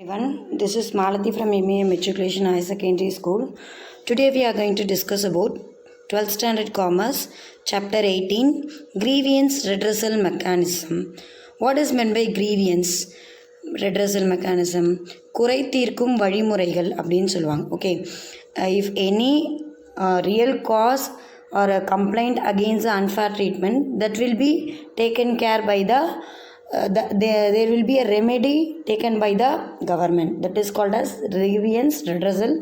Everyone, this is Malati from MA Matriculation High Secondary School. Today we are going to discuss about 12th Standard Commerce, Chapter 18, Grievance Redressal Mechanism. What is meant by grievance redressal mechanism? குறை தீர்க்கும் வழிமுறைகள் அப்படின்னு சொல்லுவாங்க. Okay, if any real cause or a complaint against the unfair treatment, that will be taken care by there will be a remedy taken by the government, that is called as grievance redressal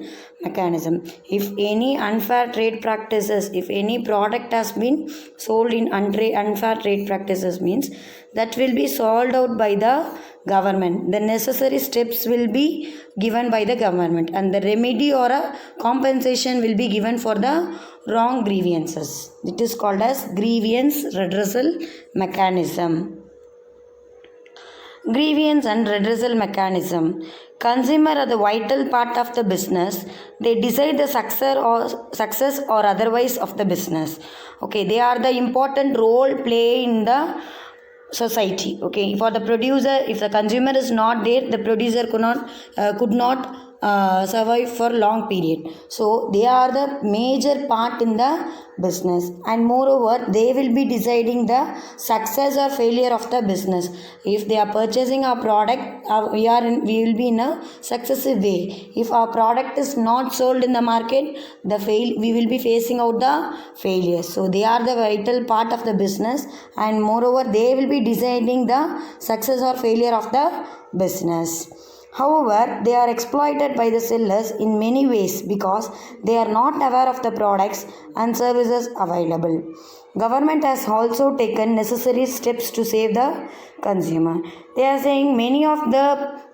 mechanism. If any unfair trade practices, if any product has been sold in unfair trade practices, means that will be solved out by the government. The necessary steps will be given by the government, and the remedy or a compensation will be given for the wrong grievances. It is called as grievance redressal mechanism. Grievance and redressal mechanism. Consumer are the vital part of the business. They decide the success or otherwise of the business. Okay, they are the important role play in the society. Okay, for the producer, if the consumer is not there, the producer could not survive for long period. So they are the major part in the business, and moreover they will be deciding the success or failure of the business. If they are purchasing our product, we will be in a successive way. If our product is not sold in the market, we will be facing out the failure. So they are the vital part of the business, and moreover they will be deciding the success or failure of the business. However, they are exploited by the sellers in many ways because they are not aware of the products and services available. Government has also taken necessary steps to save the consumer. They are saying many of the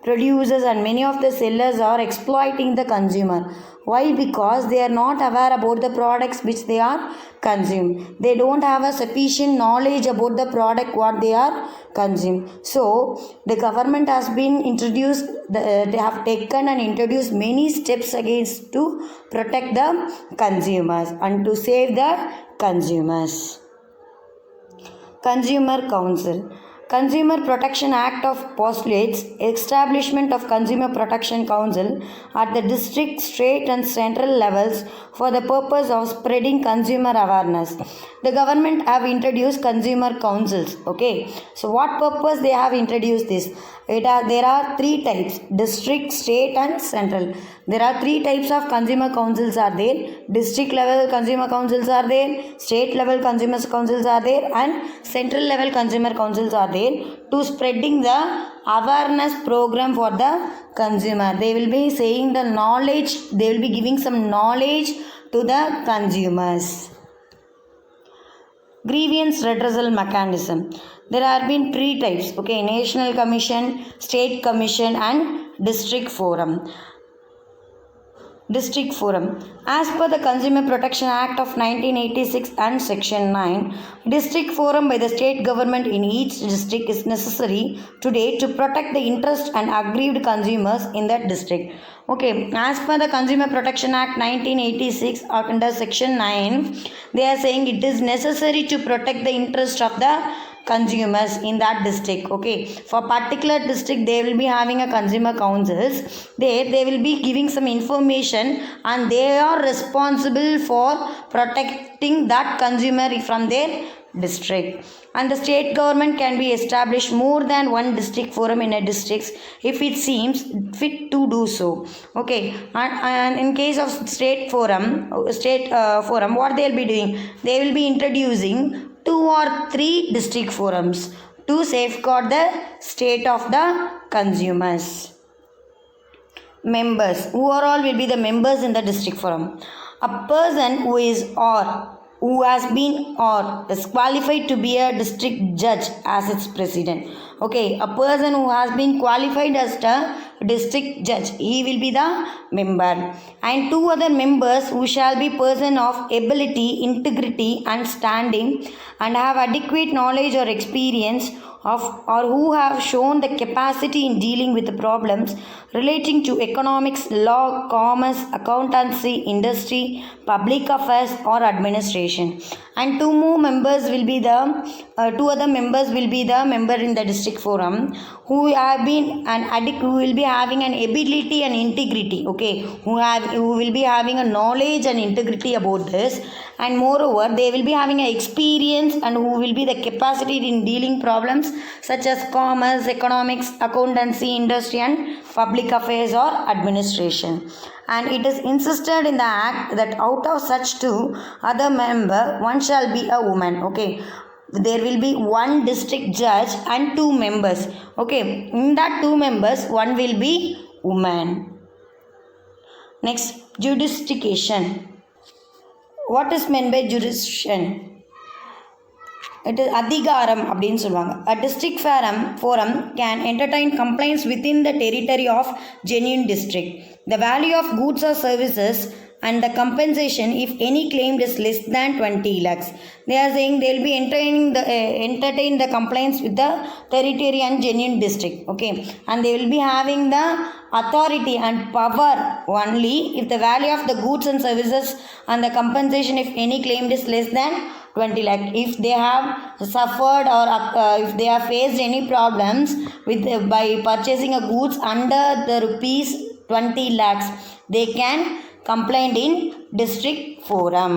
producers and many of the sellers are exploiting the consumer. Why? Because they are not aware about the products which they are consuming. They don't have a sufficient knowledge about the product what they are consuming. So the government has been introduced, they have taken and introduced many steps against to protect the consumers and to save the consumers. Consumer Council. Consumer Protection Act of postulates establishment of Consumer Protection Council at the district, state and central levels for the purpose of spreading consumer awareness. The government have introduced consumer councils. Okay, so what purpose they have introduced this? There are three types: district, state and central. There are three types of consumer councils are there. District level consumer councils are there, state level consumer councils are there, and central level consumer councils are there to spreading the awareness program for the consumer. They will be saying the knowledge, they will be giving some knowledge to the consumers. Grievance redressal mechanism. There have been three types. Okay, National Commission, State Commission and District Forum. District Forum. As per the Consumer Protection Act of 1986 and Section 9, District Forum by the state government in each district is necessary today to protect the interest and aggrieved consumers in that district. Okay, as per the Consumer Protection Act 1986 under Section 9, they are saying it is necessary to protect the interest of the consumers in that district. Okay, for particular district they will be having a consumer councils. They will be giving some information, and they are responsible for protecting that consumer from their district. And the state government can be established more than one district forum in a district if it seems fit to do so. Okay, and in case of state forum, what they will be doing? They will be introducing 2 or 3 district forums to safeguard the state of the consumers. Members. Who are all will be the members in the district forum? A person who has been or is qualified to be a district judge as its president. Okay, a person who has been qualified as a district judge, he will be the member. And 2 other members who shall be person of ability, integrity and standing and have adequate knowledge or experience of or who have shown the capacity in dealing with the problems relating to economics, law, commerce, accountancy, industry, public affairs or administration. And 2 more members will be the 2 other members will be the member in the district forum who will be having an ability and integrity, okay, who will be having a knowledge and integrity about this, and moreover they will be having an experience and who will be the capacity in dealing problems such as commerce, economics, accountancy, industry and public affairs or administration. And it is insisted in the act that out of such two other member one shall be a woman, okay. There will be one district judge and two members, okay. In that two members one will be woman. Next, jurisdiction. What is meant by jurisdiction? It is அதிகாரம் அப்படின்னு சொல்லுவாங்க. A district forum can entertain complaints within the territory of genuine district. The value of goods or services and the compensation if any claimed is less than 20 lakhs. They are saying they will be entertain the complaints with the territory and genuine district, okay, and they will be having the authority and power only if the value of the goods and services and the compensation if any claimed is less than 20 lakh. If they have suffered or if they have faced any problems with by purchasing a goods under the rupees 20 lakhs, they can complain in district forum.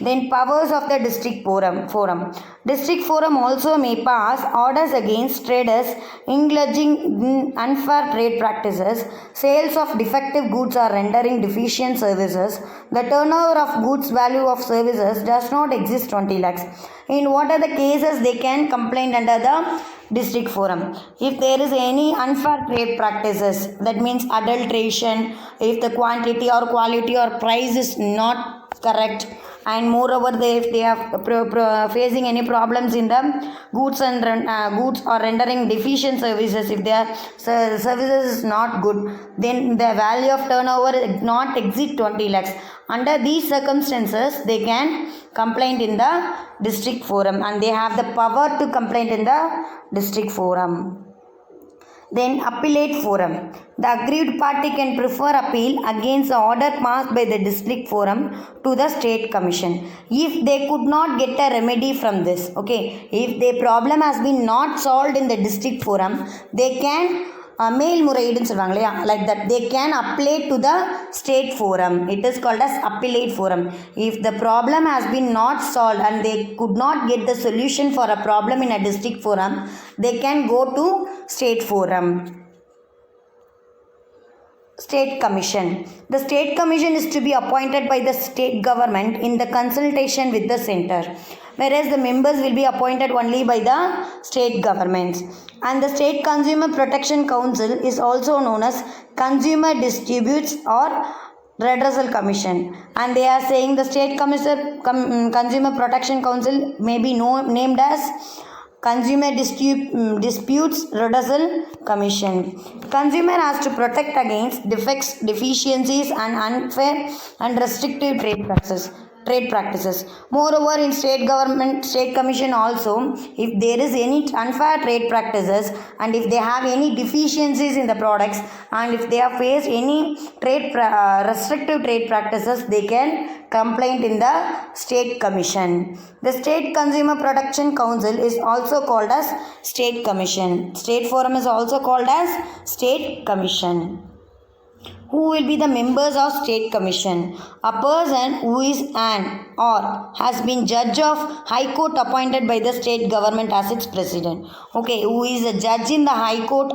Then powers of the district forum. District forum also may pass orders against traders engaging in unfair trade practices, sales of defective goods or rendering deficient services. The turnover of goods value of services does not exist 20 lakhs. In what are the cases they can complain under the district forum? If there is any unfair trade practices, that means adulteration, if the quantity or quality or price is not correct, and moreover if they are facing any problems in the goods and goods or rendering deficient services, if their services is not good, then the value of turnover not exceed 20 lakhs. Under these circumstances they can complain in the district forum and they have the power to complain in the district forum. Then appellate forum. The aggrieved party can prefer appeal against the order passed by the district forum to the state commission if they could not get a remedy from this, okay. If the problem has been not solved in the district forum, they can மேல்முறையீடுன்னு சொல்லுவாங்க இல்லையா, like that they can apply to the state forum. It is called as appellate forum. If the problem has been not solved and they could not get the solution for a problem in a district forum, they can go to state forum. State commission. The state commission is to be appointed by the state government in the consultation with the center, whereas the members will be appointed only by the state governments. And the State Consumer Protection Council is also known as Consumer Disputes or Redressal Commission, and they are saying the State Consumer Protection Council may be named as Consumer Disputes Redressal Commission. Consumer has to protect against defects, deficiencies and unfair and restrictive trade practices. Moreover, in state commission also, if there is any unfair trade practices and if they have any deficiencies in the products and if they have faced any restrictive trade practices, they can complain in the state commission. The State Consumer Protection Council is also called as state commission. State forum is also called as state commission. Who will be the members of state commission? A person who is an or has been judge of high court appointed by the state government as its president. Okay, who is a judge in the high court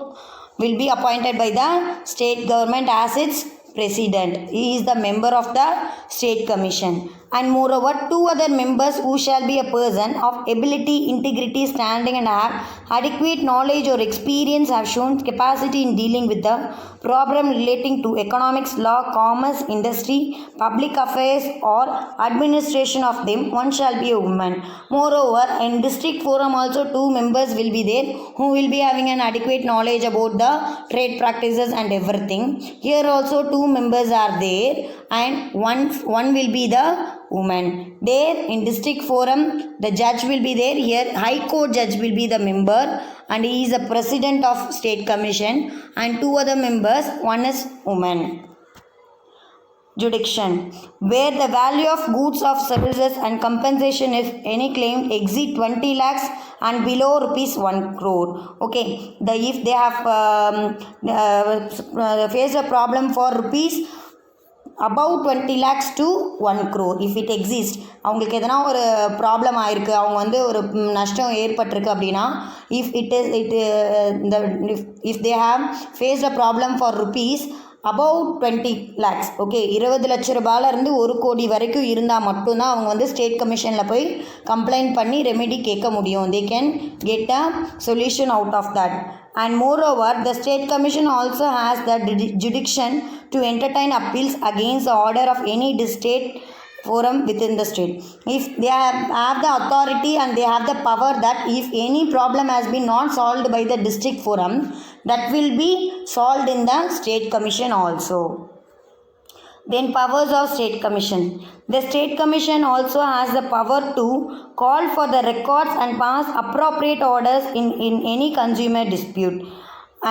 will be appointed by the state government as its president. He is the member of the state commission. And moreover, two other members who shall be a person of ability, integrity, standing and have adequate knowledge or experience, have shown capacity in dealing with the problem relating to economics, law, commerce, industry, public affairs or administration of them, one shall be a woman. Moreover, in district forum also two members will be there who will be having an adequate knowledge about the trade practices and everything. Here also two members are there and one will be the woman. There in district forum the judge will be there. Here high court judge will be the member and he is the president of state commission, and two other members, one is woman. Jurisdiction, where the value of goods or services and compensation if any claim exceed 20 lakhs and below rupees 1 crore. Okay, if they have faced a problem for rupees above 20 lakhs to 1 crore, if it exists, அவங்களுக்கு எதனா ஒரு problem ஆயிருக்கு, அவங்க வந்து ஒரு நஷ்டம் ஏற்பட்டிருக்கு அப்படின்னா, if they have faced a problem for rupees above 20 lakhs, okay, 20 லட்ச ரூபாயிலிருந்து 1 கோடி வரைக்கும் இருந்தால் மட்டும்தான் அவங்க வந்து ஸ்டேட் கமிஷனில் போய் கம்ப்ளைண்ட் பண்ணி ரெமெடி கேட்க முடியும். They can get a solution out of that. And moreover, the state commission also has the jurisdiction to entertain appeals against the order of any state forum within the state. If they have the authority and they have the power that if any problem has been not solved by the district forum, that will be solved in the state commission also. Then powers of state commission. The state commission also has the power to call for the records and pass appropriate orders in any consumer dispute,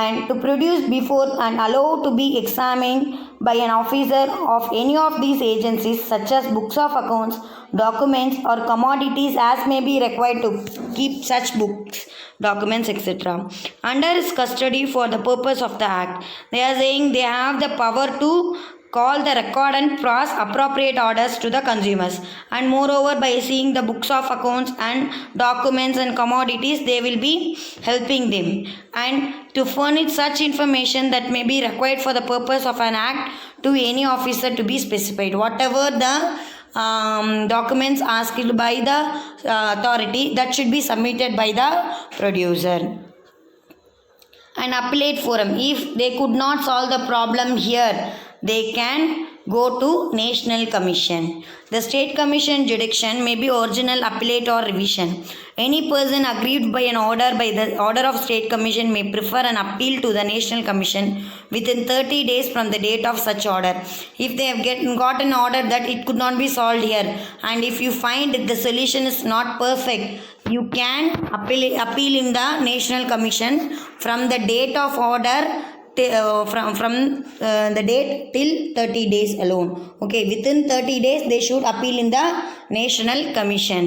and to produce before and allow to be examined by an officer of any of these agencies, such as books of accounts, documents or commodities as may be required to keep such books, documents, etc. under his custody for the purpose of the act. They are saying they have the power to call the record and pass appropriate orders to the consumers, and moreover by seeing the books of accounts and documents and commodities, they will be helping them, and to furnish such information that may be required for the purpose of an act to any officer to be specified. Whatever the documents asked by the authority, that should be submitted by the producer. An appellate forum, if they could not solve the problem here, they can go to National Commission. The State Commission jurisdiction may be original, appellate or revision. Any person aggrieved by an order by the order of State Commission may prefer an appeal to the National Commission within 30 days from the date of such order. If they have got an order that it could not be solved here, and if you find that the solution is not perfect, you can appeal in the National Commission from the date of order from the date till 30 days alone. Okay, within 30 days they should appeal in the National Commission.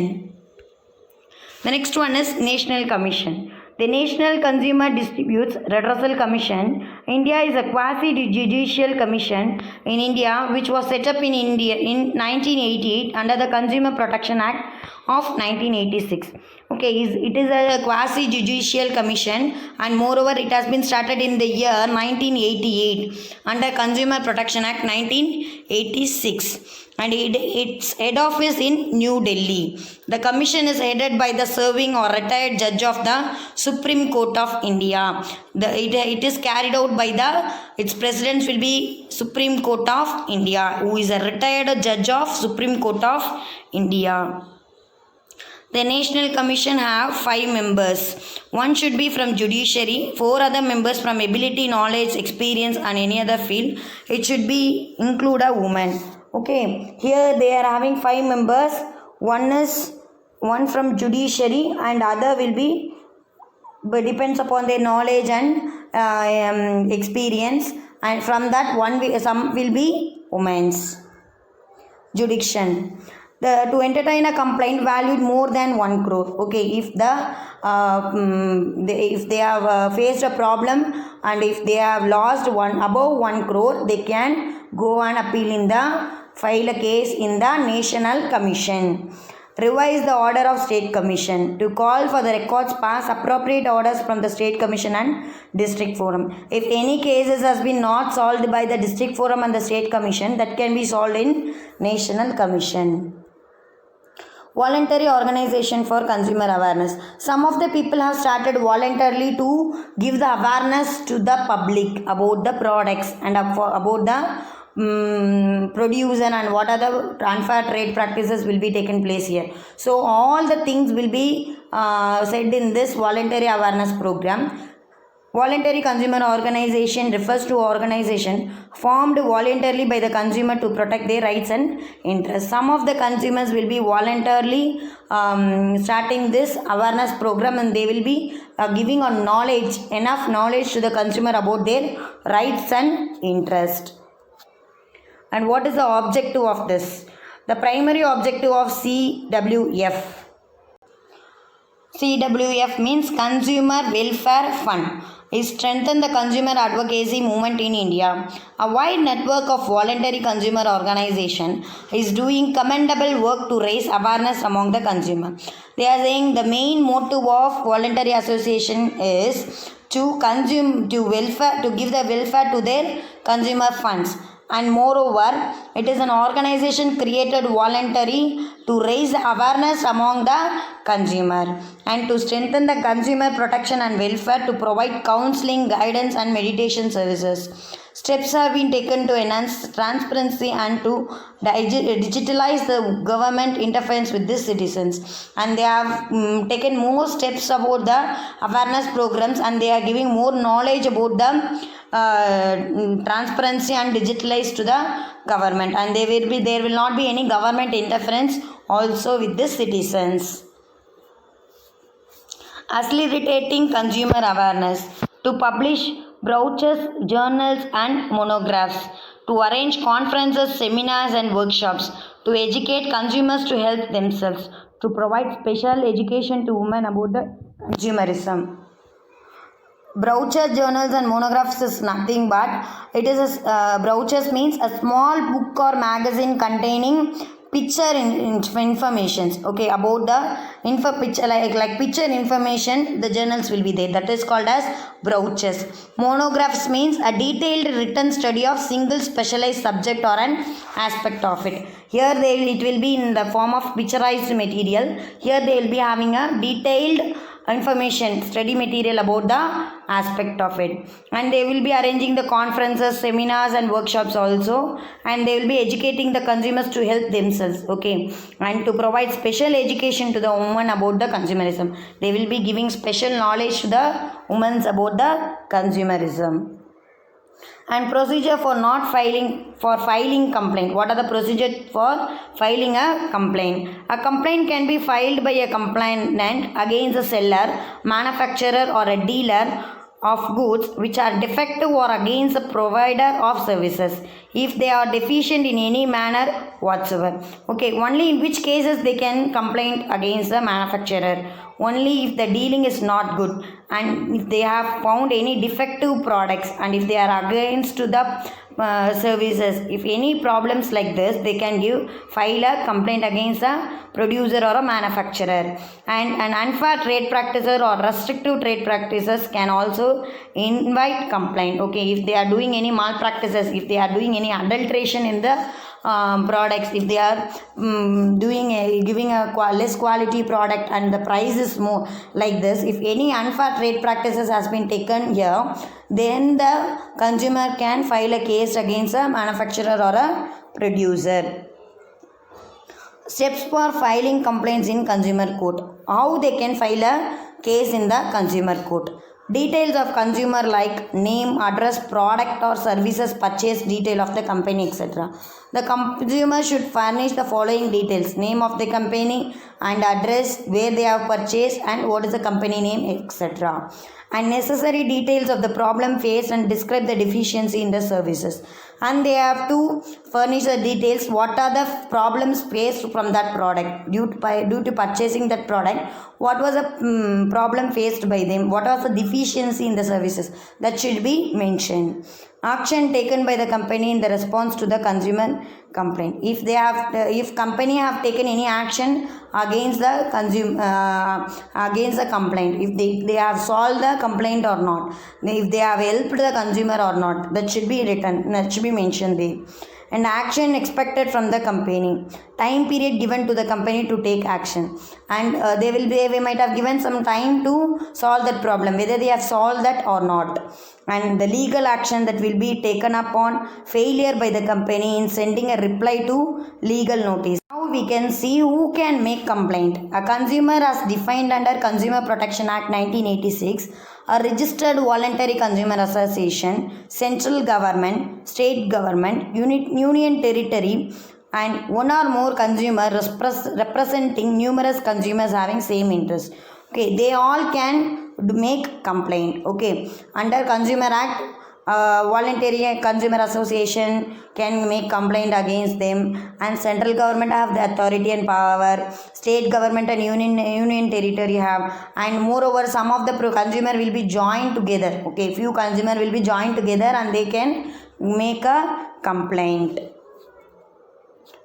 The next one is National Commission. The National Consumer Disputes Redressal Commission, India, is a quasi-judicial commission in India which was set up in India in 1988 under the Consumer Protection Act of 1986. Okay, it is a quasi-judicial commission, and moreover it has been started in the year 1988 under Consumer Protection Act 1986, and its head office in New Delhi. The commission is headed by the serving or retired judge of the Supreme Court of India. It is carried out by its president will be Supreme Court of India, who is a retired judge of Supreme Court of India. The National Commission have 5 members. One should be from judiciary, 4 other members from ability, knowledge, experience and any other field. It should be include a woman. Okay, here they are having 5 members. One from judiciary and other will be, but depends upon their knowledge and experience, and from that some will be women's. Jurisdiction. To entertain a complaint valued more than 1 crore. Okay, if they have faced a problem and if they have lost above 1 crore, they can go and appeal file a case in the National Commission. Revise the order of State Commission. To call for the records, pass appropriate orders from the State Commission and District Forum. If any cases has been not solved by the District Forum and the State Commission, that can be solved in National Commission. Voluntary organization for consumer awareness. Some of the people have started voluntarily to give the awareness to the public about the products and about the producer and what are the unfair trade practices will be taken place here. So all the things will be said in this voluntary awareness program. Voluntary consumer organization refers to organization formed voluntarily by the consumer to protect their rights and interests. Some of the consumers will be voluntarily starting this awareness program, and they will be giving enough knowledge to the consumer about their rights and interests. And what is the objective of this? The primary objective of CWF means Consumer Welfare Fund is strengthen the consumer advocacy movement in India. A wide network of voluntary consumer organization is doing commendable work to raise awareness among the consumer. They are saying the main motive of voluntary association is to give the welfare to their consumer funds. And moreover, it is an organization created voluntary to raise awareness among the consumer and to strengthen the consumer protection and welfare, to provide counseling, guidance and meditation services. Steps have been taken to enhance transparency and to digitalize the government interference with the citizens. And they have taken more steps about the awareness programs, and they are giving more knowledge about the transparency and digitalized to the government, and there will not be any government interference also with the citizens. Facilitating consumer awareness, to publish brochures, journals and monographs, to arrange conferences, seminars and workshops, to educate consumers to help themselves, to provide special education to women about the consumerism. Brochure, journals and monographs is nothing but brochures means a small book or magazine containing picture informations, okay, about the picture like picture information. The journals will be there, that is called as brochures. Monographs means a detailed written study of single specialized subject or an aspect of it. Here it will be in the form of picturized material. Here they will be having a detailed information, study material about the aspect of it, and they will be arranging the conferences, seminars and workshops also, and they will be educating the consumers to help themselves, okay, and to provide special education to the women about the consumerism. They will be giving special knowledge to the women about the consumerism. And procedure for filing complaint. What are the procedure for filing a complaint? A complaint can be filed by a complainant against a seller, manufacturer or a dealer of goods which are defective, or against the provider of services if they are deficient in any manner whatsoever. Okay, only in which cases they can complain against the manufacturer? Only if the dealing is not good, and if they have found any defective products, and if they are against to the services. If any problems like this, they can file a complaint against a producer or a manufacturer. And an unfair trade practices or restrictive trade practices can also invite complaint. Okay, if they are doing any malpractices, if they are doing any adulteration in the products, if they are giving a less quality product and the price is more like this, if any unfair trade practices has been taken here, then the consumer can file a case against a manufacturer or a producer. Steps for filing complaints in consumer court. How they can file a case in the consumer court? Details of consumer like name, address, product or services purchase, detail of the company, etc. The consumer should furnish the following details: name of the company and address, where they have purchased and what is the company name, etc. And necessary details of the problem faced and describe the deficiency in the services. And they have to furnish the details what are the problems faced from that product due to purchasing that product. What was the problem faced by them? What was the deficiency in the services? That should be mentioned. Action taken by the company in the response to the consumer complaint. If company have taken any action against the against the complaint, if they have solved the complaint or not, if they have helped the consumer or not, that should be written, that should be mentioned there. And action expected from the company, time period given to the company to take action, and they might have given some time to solve that problem, whether they have solved that or not, and the legal action that will be taken upon failure by the company in sending a reply to legal notice. Now we can see who can make complaint. A consumer as defined under Consumer Protection Act 1986, a registered voluntary consumer association, central government, state government, union territory, and one or more consumer representing numerous consumers having same interest. Okay, they all can make complaint. Okay, under Consumer Act voluntary consumer association can make complaint against them, and central government have the authority and power, state government and union territory have, and moreover some of the consumer will be joined together. Okay, few consumer will be joined together and they can make a complaint.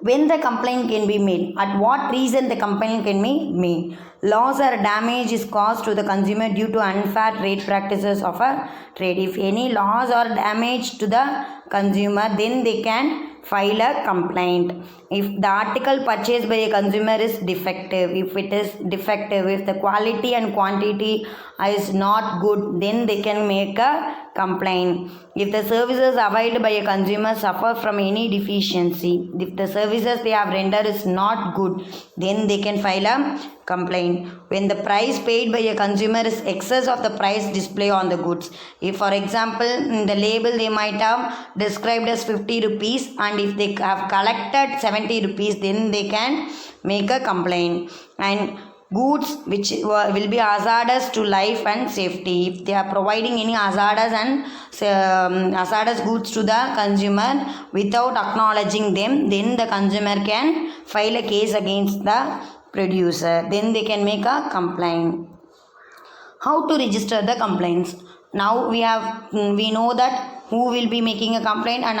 When the complaint can be made, at what reason the complaint can be made. Loss or damage is caused to the consumer due to unfair trade practices of a trade. If any loss or damage to the consumer, then they can file a complaint. If the article purchased by a consumer is defective, if it is defective, if the quality and quantity is not good, then they can make a complaint. If the services availed by a consumer suffer from any deficiency, if the services they have rendered is not good, then they can file a complaint. When the price paid by a consumer is excess of the price displayed on the goods. If for example in the label they might have described as 50 rupees and if they have collected 70 rupees, then they can make a complaint. And goods which will be hazardous to life and safety, if they are providing any hazardous and hazardous goods to the consumer without acknowledging them, then the consumer can file a case against the producer, then they can make a complaint. How to register the complaints? Now we know that who will be making a complaint and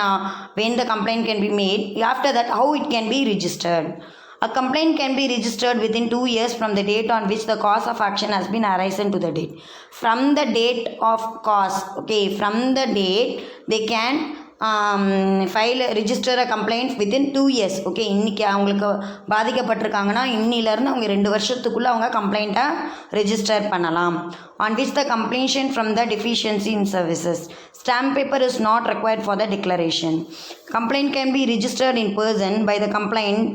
when the complaint can be made. After that, how it can be registered. A complaint can be registered within 2 years from the date on which the cause of action has been arisen to the date. From the date of cause, okay, from the date they can register a complaint within 2 years. Okay, இன்றைக்கி அவங்களுக்கு பாதிக்கப்பட்டிருக்காங்கன்னா இன்னிலேருந்து அவங்க 2 வருஷத்துக்குள்ளே அவங்க கம்ப்ளைண்ட்டை register பண்ணலாம். On which the completion from the deficiency in services. Stamp paper is not required for the declaration. Complaint can be registered in person by the complainant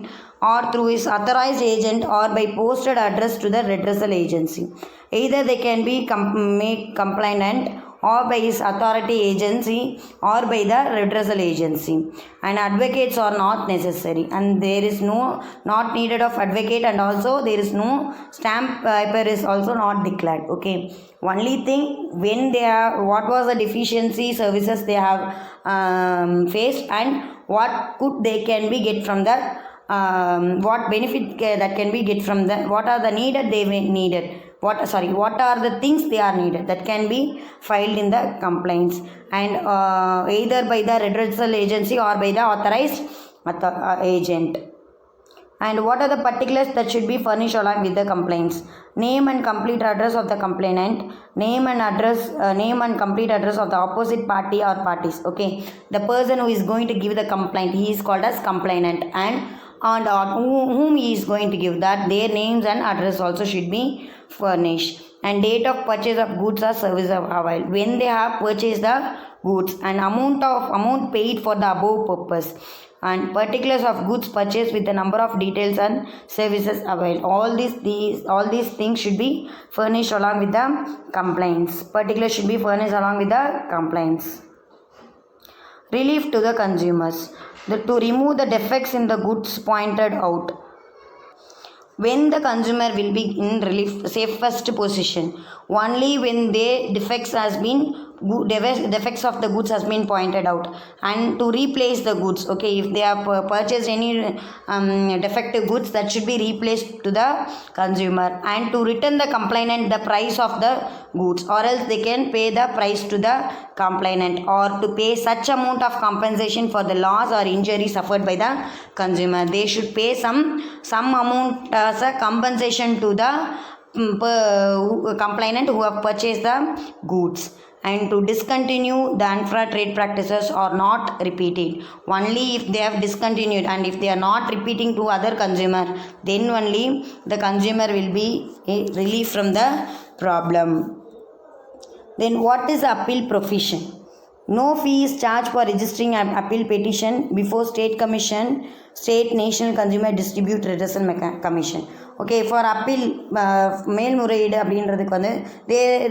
or through his authorized agent or by posted address to the redressal agency. Either they can be made complainant or by his authority agency or by the redressal agency, and advocates are not necessary, and there is not needed of advocate, and also there is no stamp paper is also not declared. Okay, only thing when they are what was the deficiency services they have faced and what could they can be get from that, what benefit that can be get from that, what are the needed they needed, what are the things they are needed that can be filed in the complaints, and either by the redressal agency or by the authorized agent. And what are the particulars that should be furnished along with the complaints? Name and complete address of the complainant, name and complete address of the opposite party or parties. Okay, the person who is going to give the complaint, he is called as complainant, and whom he is going to give that, their names and address also should be furnished, and date of purchase of goods or services availed, when they have purchased the goods, and amount paid for the above purpose, and particulars of goods purchased with the number of details and services availed. All these things should be furnished along with the complaints. Particulars should be furnished along with the complaints. Relief to the consumers. To remove the defects in the goods pointed out. When the consumer will be in safest position, only when the defects of the goods has been pointed out, and to replace the goods. Okay, if they have purchased any defective goods, that should be replaced to the consumer, and to return the complainant the price of the goods, or else they can pay the price to the complainant, or to pay such amount of compensation for the loss or injury suffered by the consumer. They should pay some amount as a compensation to the complainant who have purchased the goods, and to discontinue the unfair trade practices or not repeated. Only if they have discontinued and if they are not repeating to other consumer, then only the consumer will be relieved from the problem. Then what is appeal provision? No fee is charged for registering an appeal petition before State National Consumer Dispute Redressal Commission. Okay, for appeal மேல்முறையீடு அப்படின்றதுக்கு வந்து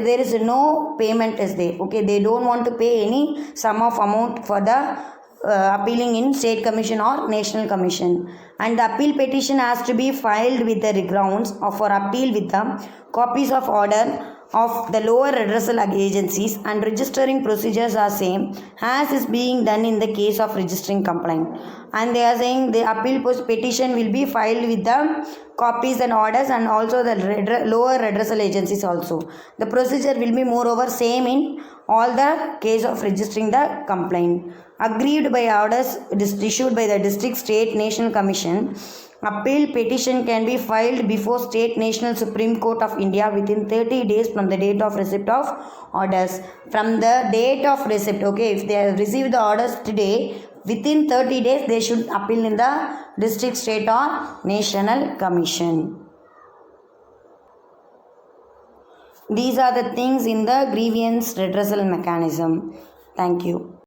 there is no payment is there. Okay, they don't want to pay any sum of amount for the appealing in State Commission or National Commission, and the appeal petition has to be filed with the grounds for appeal with the copies of order of the lower redressal agencies and registering procedures are same as is being done in the case of registering complaint. And they are saying the appeal petition will be filed with the copies and orders and also the lower redressal agencies also. The procedure will be moreover same in all the case of registering the complaint. Agreed by orders issued by the district, state, national commission, appeal petition can be filed before State National Supreme Court of India within 30 days from the date of receipt of orders. From the date of receipt, okay, if they have received the orders today, within 30 days they should appeal in the district, state or national commission. These are the things in the grievance redressal mechanism. Thank you.